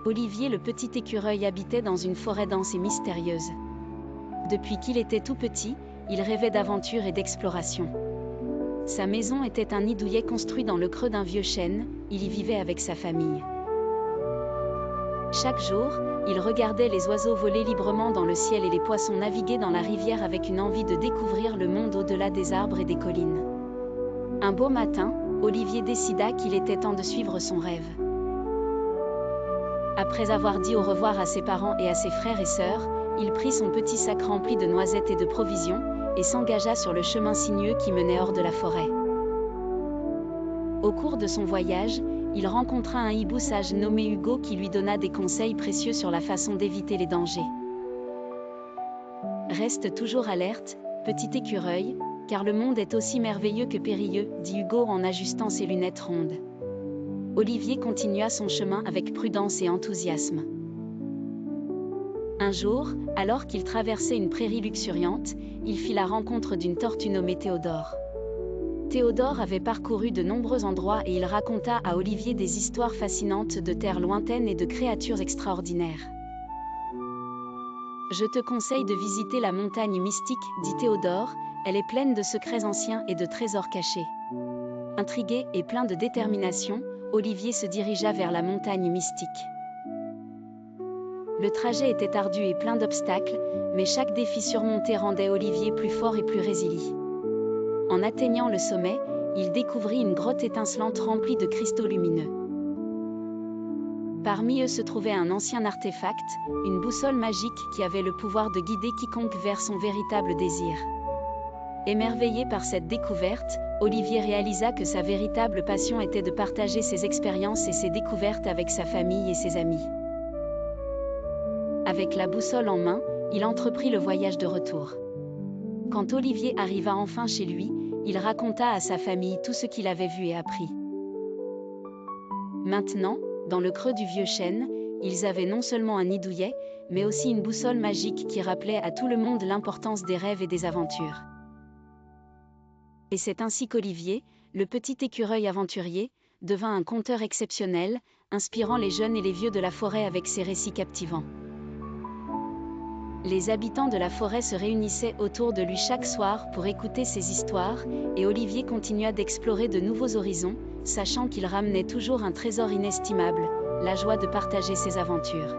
Olivier le petit écureuil habitait dans une forêt dense et mystérieuse. Depuis qu'il était tout petit, il rêvait d'aventure et d'exploration. Sa maison était un nid douillet construit dans le creux d'un vieux chêne, il y vivait avec sa famille. Chaque jour, il regardait les oiseaux voler librement dans le ciel et les poissons naviguer dans la rivière avec une envie de découvrir le monde au-delà des arbres et des collines. Un beau matin, Olivier décida qu'il était temps de suivre son rêve. Après avoir dit au revoir à ses parents et à ses frères et sœurs, il prit son petit sac rempli de noisettes et de provisions, et s'engagea sur le chemin sinueux qui menait hors de la forêt. Au cours de son voyage, il rencontra un hibou sage nommé Hugo qui lui donna des conseils précieux sur la façon d'éviter les dangers. Reste toujours alerte, petit écureuil, car le monde est aussi merveilleux que périlleux, dit Hugo en ajustant ses lunettes rondes. Olivier continua son chemin avec prudence et enthousiasme. Un jour, alors qu'il traversait une prairie luxuriante, il fit la rencontre d'une tortue nommée Théodore. Théodore avait parcouru de nombreux endroits et il raconta à Olivier des histoires fascinantes de terres lointaines et de créatures extraordinaires. « Je te conseille de visiter la montagne mystique, dit Théodore, elle est pleine de secrets anciens et de trésors cachés. » Intrigué et plein de détermination, Olivier se dirigea vers la montagne mystique. Le trajet était ardu et plein d'obstacles, mais chaque défi surmonté rendait Olivier plus fort et plus résilient. En atteignant le sommet, il découvrit une grotte étincelante remplie de cristaux lumineux. Parmi eux se trouvait un ancien artefact, une boussole magique qui avait le pouvoir de guider quiconque vers son véritable désir. Émerveillé par cette découverte, Olivier réalisa que sa véritable passion était de partager ses expériences et ses découvertes avec sa famille et ses amis. Avec la boussole en main, il entreprit le voyage de retour. Quand Olivier arriva enfin chez lui, il raconta à sa famille tout ce qu'il avait vu et appris. Maintenant, dans le creux du vieux chêne, ils avaient non seulement un nid douillet, mais aussi une boussole magique qui rappelait à tout le monde l'importance des rêves et des aventures. Et c'est ainsi qu'Olivier, le petit écureuil aventurier, devint un conteur exceptionnel, inspirant les jeunes et les vieux de la forêt avec ses récits captivants. Les habitants de la forêt se réunissaient autour de lui chaque soir pour écouter ses histoires, et Olivier continua d'explorer de nouveaux horizons, sachant qu'il ramenait toujours un trésor inestimable, la joie de partager ses aventures.